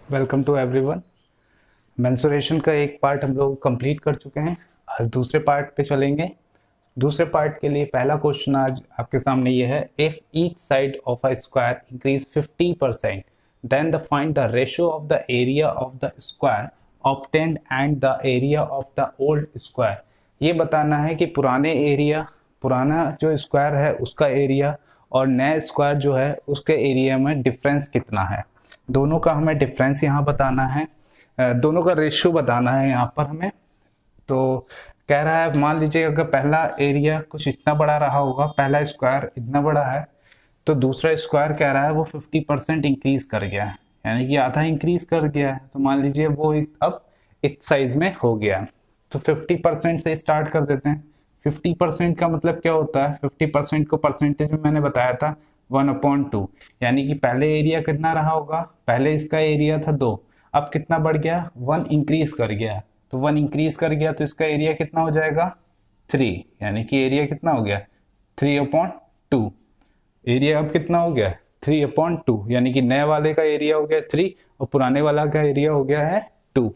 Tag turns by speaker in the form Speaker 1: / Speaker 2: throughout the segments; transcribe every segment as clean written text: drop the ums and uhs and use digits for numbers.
Speaker 1: Welcome to everyone. Mensuration का एक part हम लोग कंप्लीट कर चुके हैं। आज दूसरे पार्ट पे चलेंगे। दूसरे पार्ट के लिए पहला क्वेश्चन आज आपके सामने ये है, if each side of a square increase 50% then the find the ratio of the area of the square obtained and the area of the old square. ये बताना है कि पुराना जो स्क्वायर है उसका एरिया और नया स्क्वायर जो है उसके एरिया में डिफरेंस कितना है। दोनों का हमें डिफरेंस यहाँ बताना है, दोनों का रेशियो बताना है यहाँ पर हमें। तो कह रहा है, मान लीजिए अगर पहला एरिया कुछ इतना बड़ा रहा होगा, पहला स्क्वायर इतना बड़ा है, तो दूसरा स्क्वायर कह रहा है वो 50% इंक्रीज कर गया है, यानी कि आधा इंक्रीज कर गया है। तो मान लीजिए वो अब इस साइज में हो गया। तो 50% से स्टार्ट कर देते हैं। 50% का मतलब क्या होता है? 50% को परसेंटेज में मैंने बताया था 1/2, यानी कि पहले एरिया कितना रहा होगा? पहले इसका एरिया था 2, अब कितना बढ़ गया? 1 इंक्रीज कर गया। तो 1 इंक्रीज कर गया तो इसका एरिया कितना हो जाएगा? 3, यानी कि एरिया कितना हो गया? 3/2। एरिया अब कितना हो गया? 3/2, यानी कि नए वाले का एरिया हो गया 3 और पुराने वाला का एरिया हो गया है 2।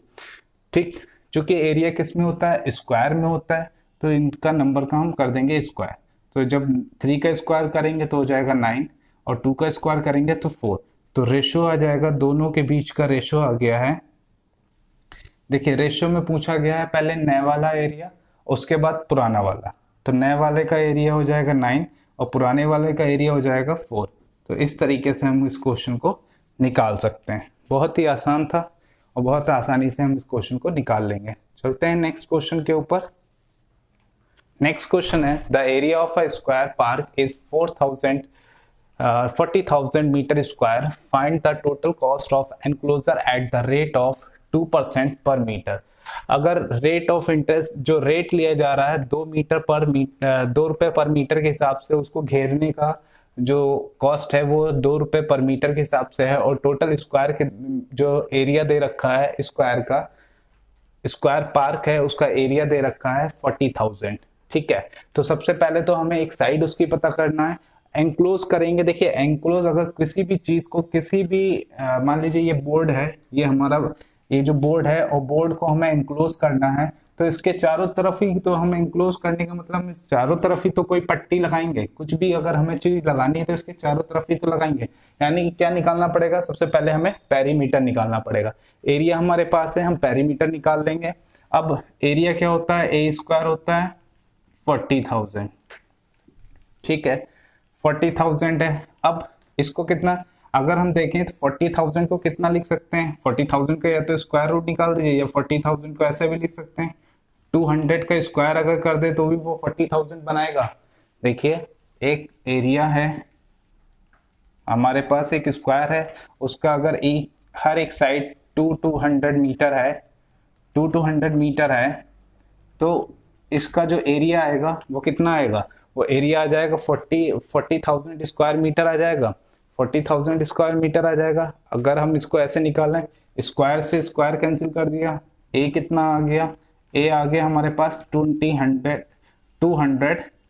Speaker 1: ठीक, चूंकि एरिया किस में होता है? स्क्वायर में होता है, तो इनका नंबर का हम कर देंगे स्क्वायर। तो जब 3 का स्क्वायर करेंगे तो हो जाएगा 9 और 2 का स्क्वायर करेंगे तो 4। तो रेशियो आ जाएगा, दोनों के बीच का रेशियो आ गया है। देखिए रेशियो में पूछा गया है पहले नए वाला एरिया, उसके बाद पुराना वाला। तो नए वाले का एरिया हो जाएगा 9 और पुराने वाले का एरिया हो जाएगा 4। तो इस तरीके से हम इस क्वेश्चन को निकाल सकते हैं। बहुत ही आसान था और बहुत आसानी से हम इस क्वेश्चन को निकाल लेंगे। चलते हैं नेक्स्ट क्वेश्चन के ऊपर। नेक्स्ट क्वेश्चन है, the area of a square park is 40,000 meter square, find the total cost of enclosure at the rate of 2% per meter. अगर रेट ऑफ इंटरेस्ट जो रेट लिया जा रहा है 2 रुपए पर मीटर के हिसाब से, उसको घेरने का जो कॉस्ट है वो 2 रुपए पर मीटर के हिसाब से है, और टोटल स्क्वायर के जो एरिया दे रखा है स्क्वायर का, स्क्वायर पार्क है उसका एरिया दे रखा है 40,000। ठीक है, तो सबसे पहले तो हमें एक साइड उसकी पता करना है। एंक्लोज करेंगे। देखिए एंक्लोज अगर किसी भी चीज को, किसी भी मान लीजिए ये बोर्ड है, ये हमारा ये जो बोर्ड है, और बोर्ड को हमें एंक्लोज करना है, तो इसके चारों तरफ ही तो हमें एंक्लोज करने का मतलब इस चारों तरफ ही तो कोई पट्टी लगाएंगे। कुछ भी अगर हमें चीज लगानी है तो इसके चारों तरफ ही तो लगाएंगे। यानी कि क्या निकालना पड़ेगा? सबसे पहले हमें पेरीमीटर निकालना पड़ेगा। एरिया हमारे पास है, हम पेरीमीटर निकाल लेंगे। अब एरिया क्या होता है? ए स्क्वायर होता है 40,000। ठीक है, 40,000 है। अब इसको कितना, अगर हम देखें तो 40,000 को कितना लिख सकते हैं? 40,000 का या तो स्क्वायर रूट निकाल दीजिए, या 40,000 को ऐसे भी लिख सकते हैं। 200 का स्क्वायर अगर कर दे तो भी वो 40,000 बनाएगा। देखिए एक एरिया है हमारे पास, एक स्क्वायर है, उसका अगर हर एक साइड 200 मीटर है, 200 मीटर है, तो इसका जो एरिया आएगा वो कितना आएगा? वो एरिया आ जाएगा 40,000 स्क्वायर मीटर आ जाएगा। 40,000 स्क्वायर मीटर आ जाएगा। अगर हम इसको ऐसे निकालें, स्क्वायर से स्क्वायर कैंसिल कर दिया, ए कितना आ गया? ए आ गया हमारे पास 200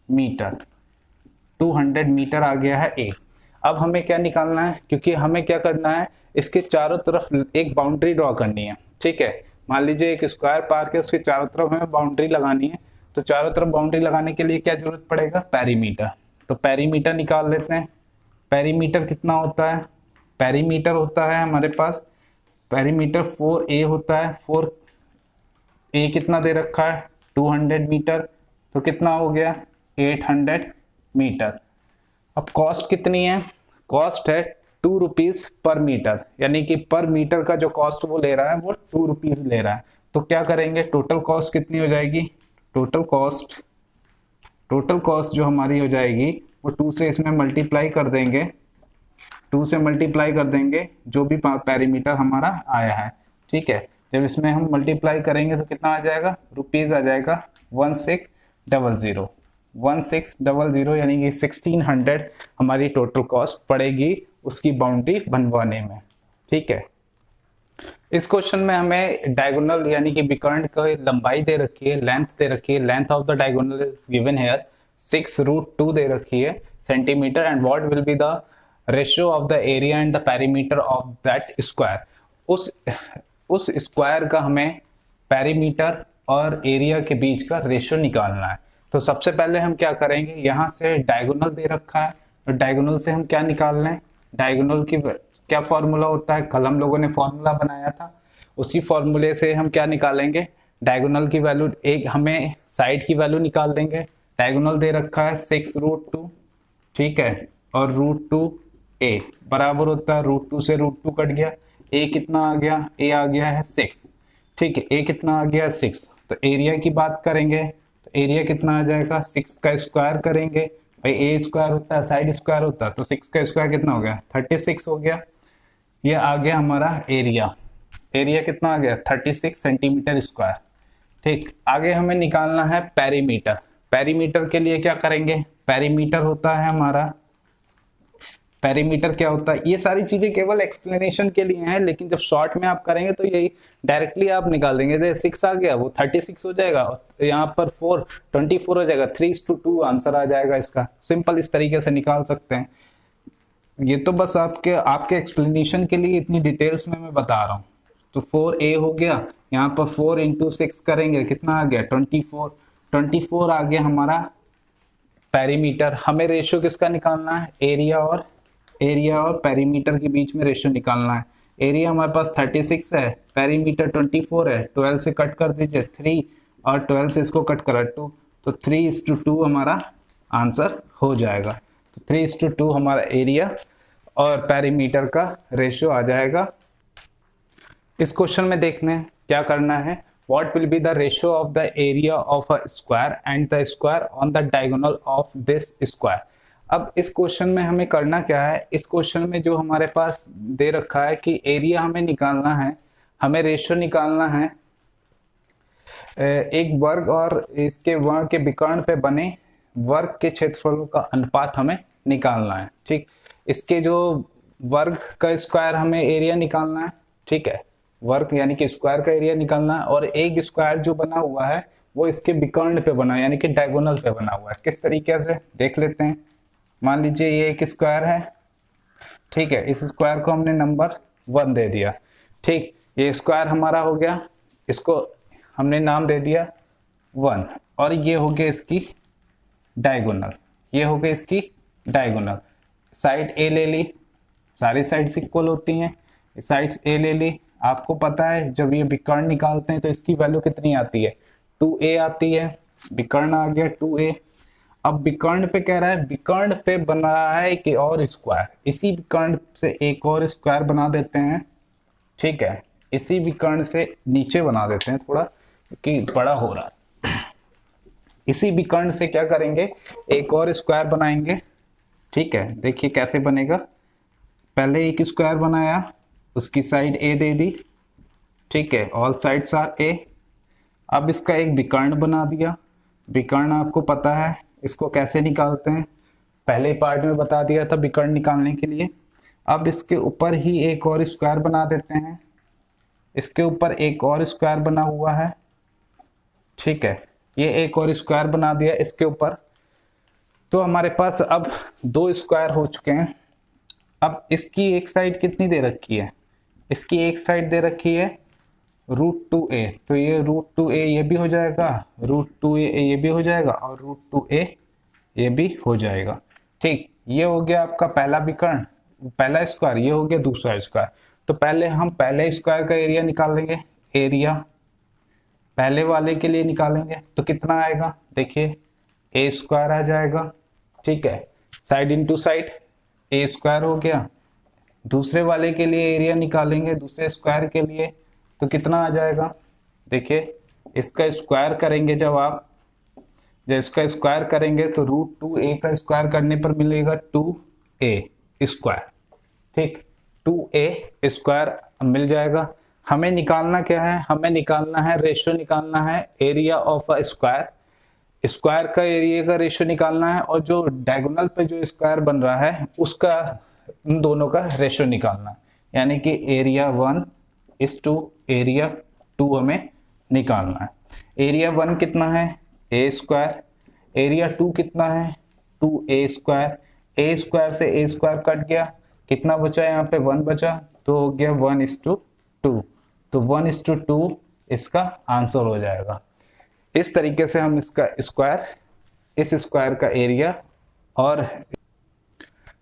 Speaker 1: मीटर। 200 मीटर आ गया है ए। अब हमें क्या निकालना है? क्योंकि हमें क्या करना है, इसके चारों तरफ एक बाउंड्री ड्रॉ करनी है। ठीक है, मान लीजिए एक स्क्वायर पार्क है, उसके चारों तरफ हमें बाउंड्री लगानी है। तो चारों तरफ बाउंड्री लगाने के लिए क्या जरूरत पड़ेगा? पेरीमीटर। तो पेरीमीटर निकाल लेते हैं। पेरीमीटर कितना होता है? पेरीमीटर होता है हमारे पास, पेरीमीटर 4a होता है। 4a कितना दे रखा है? 200 मीटर। तो कितना हो गया? 800 मीटर। अब कॉस्ट कितनी है? कॉस्ट है 2 रुपीज पर मीटर, यानी कि पर मीटर का जो कॉस्ट वो ले रहा है वो 2 रुपीज ले रहा है। तो क्या करेंगे? टोटल कॉस्ट कितनी हो जाएगी? टोटल कॉस्ट जो हमारी हो जाएगी वो 2 से इसमें मल्टीप्लाई कर देंगे। 2 से मल्टीप्लाई कर देंगे जो भी पेरीमीटर हमारा आया है। ठीक है, जब इसमें हम मल्टीप्लाई करेंगे तो कितना आ जाएगा? रुपीज आ जाएगा 1600। 1600 यानी कि 1600 हमारी टोटल कॉस्ट पड़ेगी उसकी बाउंड्री बनवाने में। ठीक है, इस क्वेश्चन में हमें डायगोनल यानी कि विकर्ण की लंबाई दे रखी है, लेंथ दे रखी है। Length of the diagonal is given here 6√2 दे रखी है centimetre, and what will be the ratio of the area and the perimeter of that square. उस स्क्वायर का हमें पेरीमीटर और एरिया के बीच का रेशियो निकालना है। तो सबसे पहले हम क्या करेंगे, यहाँ से डायगोनल दे रखा है, तो डायगोनल से हम क्या निकाल लें, डायगोनल की क्या फॉर्मूला होता है, कल हम लोगों ने फॉर्मूला बनाया था, उसी फॉर्मूले से हम क्या निकालेंगे, डायगोनल की वैल्यू, एक हमें साइड की वैल्यू निकाल देंगे। डायगोनल दे रखा है 6√2, ठीक है, और √2a बराबर होता है √2 से √2 कट गया, a कितना आ गया, a आ गया है 6, ठीक है, a कितना आ गया 6। तो एरिया की बात करेंगे तो एरिया कितना आ जाएगा, 6 का स्क्वायर करेंगे, भाई a स्क्वायर होता है साइड स्क्वायर होता है, तो 6 का स्क्वायर कितना हो गया, 36 हो गया। ये आ गया हमारा एरिया, एरिया कितना आ गया 36 सेंटीमीटर स्क्वायर। ठीक, आगे हमें निकालना है पेरीमीटर। पेरीमीटर के लिए क्या करेंगे, पेरीमीटर होता है हमारा, पेरीमीटर क्या होता है, ये सारी चीजें केवल एक्सप्लेनेशन के लिए हैं, लेकिन जब शॉर्ट में आप करेंगे तो यही डायरेक्टली आप निकाल देंगे। जैसे 6 आ गया वो 36 हो जाएगा, यहाँ पर 4 24 हो जाएगा, 3:2 आंसर आ जाएगा इसका। सिंपल इस तरीके से निकाल सकते हैं। ये तो बस आपके एक्सप्लेनेशन के लिए इतनी डिटेल्स में मैं बता रहा हूँ। तो 4a हो गया, यहाँ पर 4 × 6 करेंगे, कितना आ गया 24, 24 आ गया हमारा पेरीमीटर। हमें रेशियो किसका निकालना है, एरिया और पेरीमीटर के बीच में रेशियो निकालना है। एरिया हमारे पास 36 है, पेरीमीटर 24 है, 12 से कट कर दीजिए 3, और 12 से इसको कट करा 2, तो 3:2 हमारा आंसर हो जाएगा। तो 3:2 हमारा एरिया और पेरीमीटर का रेशियो आ जाएगा। इस क्वेश्चन में देखने क्या करना है, what will be the ratio of the area of a square and the square on the diagonal of this square। अब इस क्वेश्चन में हमें करना क्या है, इस क्वेश्चन में जो हमारे पास दे रखा है कि एरिया हमें निकालना है, हमें रेशियो निकालना है एक वर्ग और इसके वर्ग के विकर्ण पे बने वर्ग के क्षेत्रफलों का अनुपात हमें निकालना है। ठीक, इसके जो वर्ग का स्क्वायर हमें एरिया निकालना है, ठीक है, वर्ग यानी कि स्क्वायर का एरिया निकालना है, और एक स्क्वायर जो बना हुआ है वो इसके विकर्ण पे बना है, यानी कि डायगोनल पे बना हुआ है। किस तरीके से देख लेते हैं। मान लीजिए ये एक स्क्वायर है, ठीक है, इस स्क्वायर को हमने नंबर 1 दे दिया। ठीक, ये स्क्वायर हमारा हो गया, इसको हमने नाम दे दिया 1, और ये हो गया इसकी डायगोनल, ये हो गई इसकी डायगोनल। साइड ए ले ली, सारी साइड्स इक्वल होती हैं, साइड्स ए ले ली। आपको पता है जब ये विकर्ण निकालते हैं तो इसकी वैल्यू कितनी आती है, 2a आती है, विकर्ण आ गया 2a। अब विकर्ण पे कह रहा है, विकर्ण पे बन रहा है एक और स्क्वायर, इसी विकर्ण से एक और स्क्वायर बना देते हैं, ठीक है, इसी विकर्ण से नीचे बना देते हैं थोड़ा कि बड़ा हो रहा है। इसी विकर्ण से क्या करेंगे, एक और स्क्वायर बनाएंगे, ठीक है। देखिए कैसे बनेगा, पहले एक स्क्वायर बनाया, उसकी साइड ए दे दी, ठीक है, ऑल साइड्स आर ए। अब इसका एक विकर्ण बना दिया, विकर्ण आपको पता है इसको कैसे निकालते हैं, पहले पार्ट में बता दिया था विकर्ण निकालने के लिए। अब इसके ऊपर ही एक और स्क्वायर बना देते हैं, इसके ऊपर एक और स्क्वायर बना हुआ है, ठीक है, ये एक और स्क्वायर बना दिया इसके ऊपर। तो हमारे पास अब 2 स्क्वायर हो चुके हैं। अब इसकी एक साइड कितनी दे रखी है, इसकी एक साइड दे रखी है √2a, तो ये √2a ये भी हो जाएगा, √2a ये भी हो जाएगा, और √2a ये भी हो जाएगा। ठीक, ये हो गया आपका पहला विकर्ण, पहला स्क्वायर, ये हो गया दूसरा स्क्वायर। तो पहले हम पहले स्क्वायर का एरिया निकालेंगे, एरिया पहले वाले के लिए निकालेंगे तो कितना आएगा, देखिए a स्क्वायर आ जाएगा, ठीक है, side into side a square हो गया। दूसरे वाले के लिए एरिया निकालेंगे, दूसरे स्क्वायर के लिए, तो कितना आ जाएगा, देखिए इसका स्क्वायर करेंगे जब इसका स्क्वायर करेंगे तो √2a का स्क्वायर करने पर मिलेगा 2a स्क्वायर, ठीक, 2a स्क्वायर मिल जाएगा। हमें निकालना क्या है, हमें निकालना है रेशियो, निकालना है area of a square, square का एरिया का रेशियो निकालना है, और जो डायगोनल पे जो स्क्वायर बन रहा है उसका, इन दोनों का रेशियो निकालना है, यानी कि एरिया 1:2 एरिया 2 हमें निकालना है। एरिया 1 कितना है, a स्क्वायर, एरिया 2 कितना है, 2a स्क्वायर, a स्क्वायर से a स्क्वायर कट गया, कितना बचा यहाँ पे 1 बचा, तो हो गया 1:2 2, तो 1:2 इसका आंसर हो जाएगा। इस तरीके से हम इसका स्क्वायर, इस स्क्वायर का एरिया, और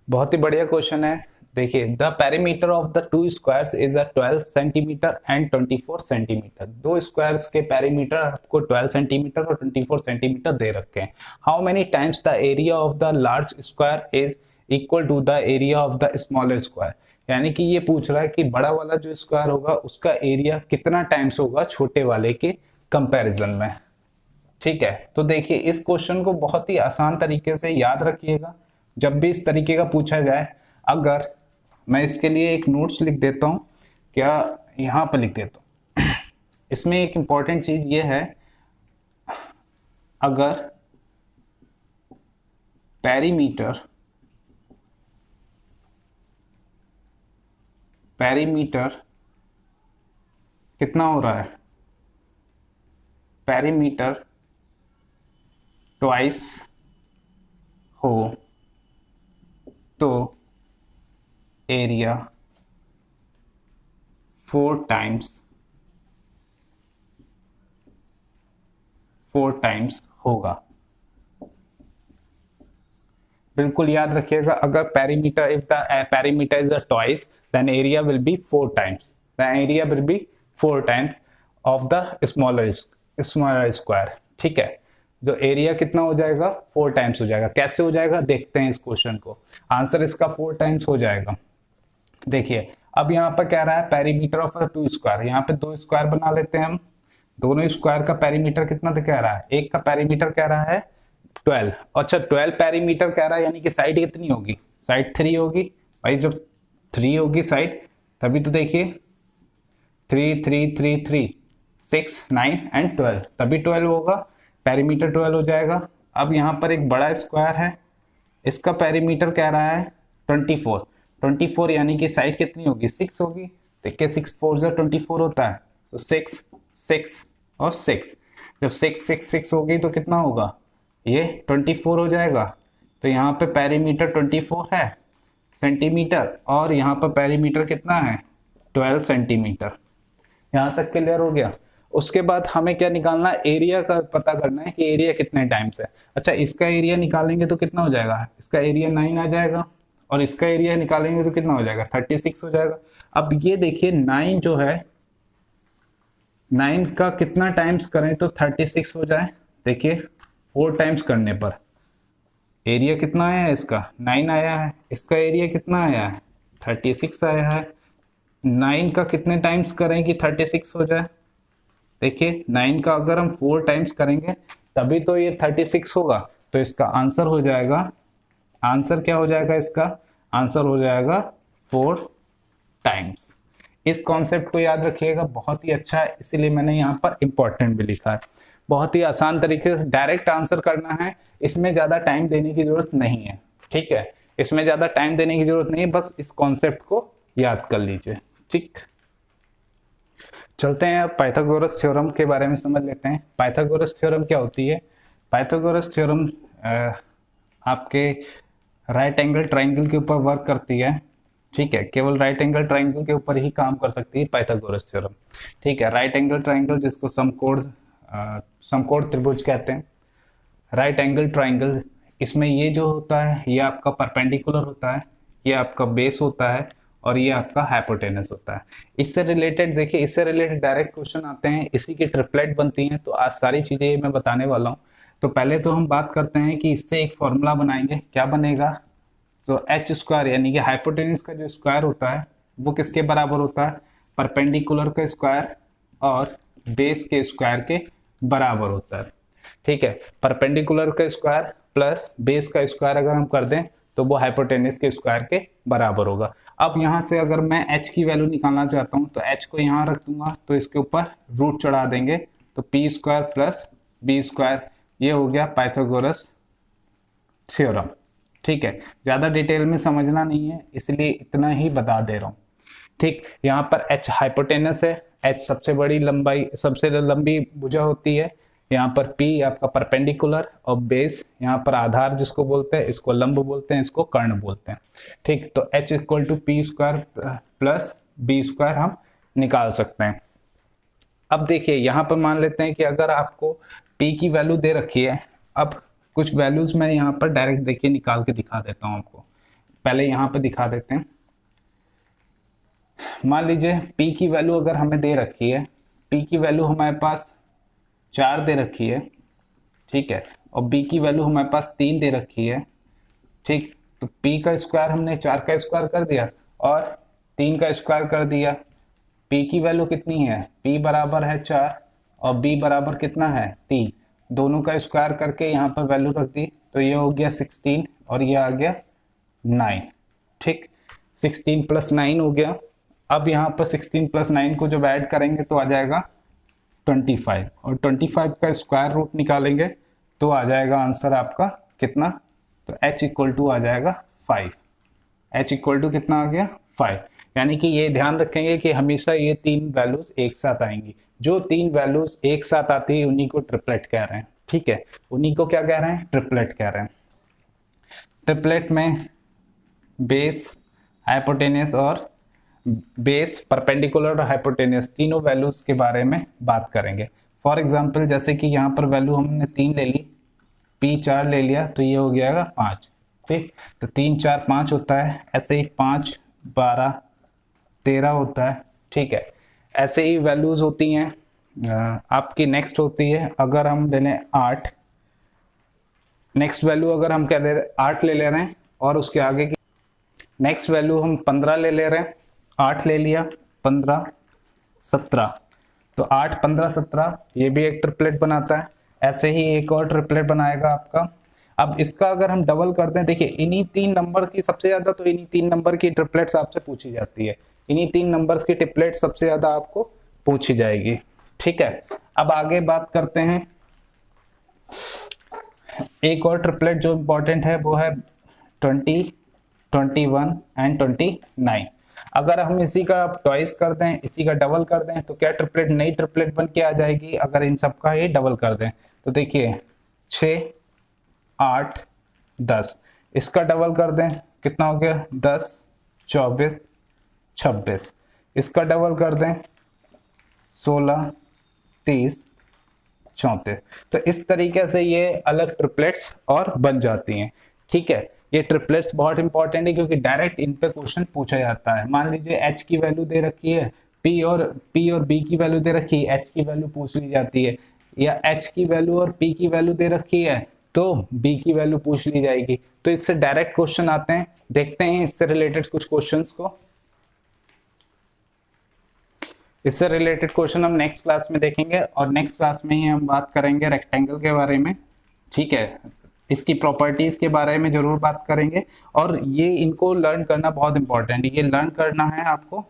Speaker 1: बहुत ही बढ़िया क्वेश्चन है। देखिए, the perimeter of the two squares is 12 centimeter and 24 centimeter. दो स्क्वायर्स के पेरीमीटर आपको 12 सेंटीमीटर और 24 सेंटीमीटर दे रखे हैं। How many times the area of the large square is equal to the area of the smaller square. यानी कि ये पूछ रहा है कि बड़ा वाला जो स्क्वायर होगा उसका एरिया कितना टाइम्स होगा छोटे वाले के कंपैरिजन में। ठीक है, तो देखिए इस क्वेश्चन को बहुत ही आसान तरीके से याद रखिएगा। जब भी इस तरीके का पूछा जाए, अगर मैं इसके लिए एक नोट्स लिख देता हूं, क्या यहां पर लिख देता हूं। इसमें एक इंपॉर्टेंट चीज ये है, अगर पेरीमीटर कितना हो रहा है, पेरीमीटर ट्वाइस हो तो एरिया 4 टाइम्स होगा। बिल्कुल याद रखिएगा, अगर perimeter, if the perimeter is twice, then area will be 4 times, the area will be 4 times of the smaller square. ठीक है, जो एरिया कितना हो जाएगा, 4 टाइम्स हो जाएगा। कैसे हो जाएगा देखते हैं इस क्वेश्चन को। आंसर इसका 4 टाइम्स हो जाएगा। देखिए, अब यहाँ पर कह रहा है पेरीमीटर ऑफ टू स्क्वायर, यहाँ पे 2 स्क्वायर बना लेते हैं हम। दोनों स्क्वायर का पेरीमीटर कितना कह रहा है, एक का पेरीमीटर कह रहा है 12। अच्छा, 12 पेरीमीटर कह रहा है, यानी कि साइड कितनी होगी, साइड 3 होगी। भाई जब 3 होगी साइड, तभी तो देखिए 3 3 3 3 6 9 एंड 12, तभी 12 होगा, पेरीमीटर 12 हो जाएगा। अब यहाँ पर एक बड़ा स्क्वायर है, इसका पेरीमीटर कह रहा है 24 यानी कि साइड कितनी होगी, 6 होगी। देखिए 6 4 जो 24 होता है, तो 6 6 और 6, जब 6 6 6 होगी तो कितना होगा, ये 24 हो जाएगा। तो यहाँ पे पेरीमीटर 24 है सेंटीमीटर, और यहाँ पर पेरीमीटर कितना है, 12 सेंटीमीटर। यहाँ तक क्लियर हो गया। उसके बाद हमें क्या निकालना है, एरिया का पता करना है कि एरिया कितने टाइम्स है। अच्छा, इसका एरिया निकालेंगे तो कितना हो जाएगा, इसका एरिया 9 आ जाएगा, और इसका एरिया निकालेंगे तो कितना हो जाएगा, 36 हो जाएगा। अब ये देखिए 9 जो है, 9 का कितना टाइम्स करें तो 36 हो जाए। देखिए 4 टाइम्स करने पर एरिया कितना आया है, इसका 9 आया है, इसका एरिया कितना आया है, 36 आया है। 9 का कितने टाइम्स करें कि 36 हो जाए, देखिए 9 का अगर हम 4 टाइम्स करेंगे तभी तो ये 36 होगा। तो इसका आंसर हो जाएगा, आंसर क्या हो जाएगा, इसका आंसर हो जाएगा 4 टाइम्स। इस कॉन्सेप्ट को याद रखिएगा, बहुत ही अच्छा है, इसीलिए मैंने यहाँ पर इंपॉर्टेंट भी लिखा है। बहुत ही आसान तरीके से डायरेक्ट आंसर करना है, इसमें ज्यादा टाइम देने की जरूरत नहीं है। ठीक है, इसमें ज्यादा टाइम देने की जरूरत नहीं है, बस इस कॉन्सेप्ट को याद कर लीजिए। ठीक, चलते हैं अब पाइथागोरस थ्योरम के बारे में समझ लेते हैं। पाइथागोरस थ्योरम क्या होती है। पाइथागोरस थ्योरम आपके राइट एंगल ट्राइंगल के ऊपर वर्क करती है। ठीक है, केवल राइट एंगल ट्राइंगल के ऊपर ही काम कर सकती है पाइथागोरस थ्योरम। ठीक है, राइट एंगल ट्राइंगल जिसको समकोण त्रिभुज कहते हैं, राइट एंगल ट्राइंगल, इसमें ये जो होता है ये आपका परपेंडिकुलर होता है, ये आपका बेस होता है, और ये आपका हाइपोटेनस होता है। इससे रिलेटेड देखिए, इससे रिलेटेड डायरेक्ट क्वेश्चन आते हैं, इसी की ट्रिपलेट बनती हैं। तो आज सारी चीजें मैं बताने वाला हूँ। तो पहले तो हम बात करते हैं कि इससे एक फॉर्मूला बनाएंगे, क्या बनेगा, तो एच स्क्वायर यानी कि हाइपोटेनस का जो स्क्वायर होता है वो किसके बराबर होता है, परपेंडिकुलर का स्क्वायर और बेस के स्क्वायर के बराबर होता है। ठीक है, परपेंडिकुलर का स्क्वायर प्लस बेस का स्क्वायर अगर हम कर दें तो वो हाइपोटेनस के स्क्वायर के बराबर होगा। अब यहाँ से अगर मैं h की वैल्यू निकालना चाहता हूँ तो h को यहाँ रख दूंगा, तो इसके ऊपर रूट चढ़ा देंगे, तो p square plus b square, ये हो गया पाइथागोरस थ्योरम। ठीक है, ज्यादा डिटेल में समझना नहीं है, इसलिए इतना ही बता दे रहा हूँ। ठीक, यहाँ पर h हाइपोटेनस है, h सबसे बड़ी लंबाई, सबसे लंबी भुजा होती है, यहाँ पर P आपका परपेंडिकुलर, और बेस यहाँ पर आधार जिसको बोलते हैं, इसको लंब बोलते हैं, इसको कर्ण बोलते हैं। ठीक, तो h equal to p square plus b square हम निकाल सकते हैं। अब देखिए यहाँ पर मान लेते हैं कि अगर आपको p की वैल्यू दे रखी है, अब कुछ वैल्यूज मैं यहाँ पर डायरेक्ट देखिए निकाल के दिखा देता हूँ आपको। पहले यहाँ पर दिखा देते हैं। मान लीजिए p की वैल्यू अगर हमें दे रखी है, p की वैल्यू हमारे पास 4 दे रखी है, ठीक है, और b की वैल्यू हमारे पास 3 दे रखी है, ठीक। तो p का स्क्वायर हमने 4 का स्क्वायर कर दिया और 3 का स्क्वायर कर दिया। p की वैल्यू कितनी है, p बराबर है 4 और b बराबर कितना है 3, दोनों का स्क्वायर करके यहाँ पर वैल्यू रख दी, तो ये हो गया 16 और ये आ गया 9, ठीक। 16 + 9 हो गया। अब यहाँ पर 16 + 9 को जब ऐड करेंगे तो आ जाएगा 25 और 25 का स्क्वायर रूट निकालेंगे तो आ जाएगा आंसर आपका कितना, तो h = आ जाएगा 5। h = कितना आ गया 5। यानी कि ये ध्यान रखेंगे कि हमेशा ये 3 वैल्यूज एक साथ आएंगी। जो 3 वैल्यूज एक साथ आती है उन्हीं को ट्रिपलेट कह रहे हैं, ठीक है, उन्हीं को क्या कह रहे हैं, ट्रिपलेट कह रहे हैं। ट्रिपलेट में बेस, हाइपोटेनस और बेस, परपेंडिकुलर और हाइपोटेनस तीनों वैल्यूज के बारे में बात करेंगे। फॉर एग्जांपल जैसे कि यहाँ पर वैल्यू हमने 3 ले ली, p 4 ले लिया, तो ये हो गया 5, ठीक। तो 3 4 5 होता है, ऐसे ही 5 12 13 होता है, ठीक है। ऐसे ही वैल्यूज होती हैं। आपकी नेक्स्ट होती है, अगर हम ले लें 8, नेक्स्ट वैल्यू अगर हम क्या ले रहे हैं 8 ले रहे हैं और उसके आगे की नेक्स्ट वैल्यू हम 15 ले रहे हैं, 8 ले लिया, 15 17, तो 8 15 17 ये भी एक ट्रिपलेट बनाता है। ऐसे ही एक और ट्रिपलेट बनाएगा आपका। अब इसका अगर हम डबल करते हैं, देखिए इन्हीं 3 नंबर की सबसे ज्यादा, तो इन्हीं 3 नंबर की ट्रिपलेट्स आपसे पूछी जाती है, इन्हीं 3 नंबर्स की ट्रिपलेट सबसे ज्यादा आपको पूछी जाएगी, ठीक है। अब आगे बात करते हैं, एक और ट्रिपलेट जो इंपॉर्टेंट है वो है 20 21 एंड 29। अगर हम इसी का ट्वाइस कर दें, इसी का डबल कर दें, तो क्या ट्रिपलेट, नई ट्रिपलेट बन के आ जाएगी। अगर इन सब का ही डबल कर दें तो देखिए 6 8 10, इसका डबल कर दें कितना हो गया 10 24 26, इसका डबल कर दें 16 30 34। तो इस तरीके से ये अलग ट्रिपलेट्स और बन जाती हैं, ठीक है। ये ट्रिपलेट्स बहुत इंपॉर्टेंट है क्योंकि डायरेक्ट इन पे क्वेश्चन पूछा जाता है। मान लीजिए h की वैल्यू दे रखी है, p और b की वैल्यू दे रखी है, h की वैल्यू पूछ ली जाती है, या h की वैल्यू और p की वैल्यू दे रखी है तो b की वैल्यू पूछ ली जाएगी। तो इससे डायरेक्ट क्वेश्चन आते हैं। देखते हैं इससे रिलेटेड कुछ क्वेश्चंस को। इससे रिलेटेड क्वेश्चन हम नेक्स्ट क्लास में देखेंगे और नेक्स्ट क्लास में ही हम बात करेंगे रेक्टेंगल के बारे में, ठीक है। इसकी प्रॉपर्टीज के बारे में जरूर बात करेंगे और ये इनको लर्न करना बहुत इंपॉर्टेंट है, ये लर्न करना है आपको,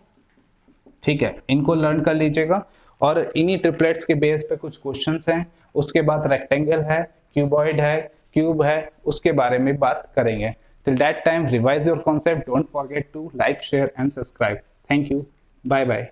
Speaker 1: ठीक है। इनको लर्न कर लीजिएगा और इन्हीं ट्रिपलेट्स के बेस पे कुछ क्वेश्चंस हैं। उसके बाद रेक्टेंगल है, क्यूबॉइड है, क्यूब है, उसके बारे में बात करेंगे। Till that time revise your concept, don't forget to like share and subscribe. Thank you, bye bye.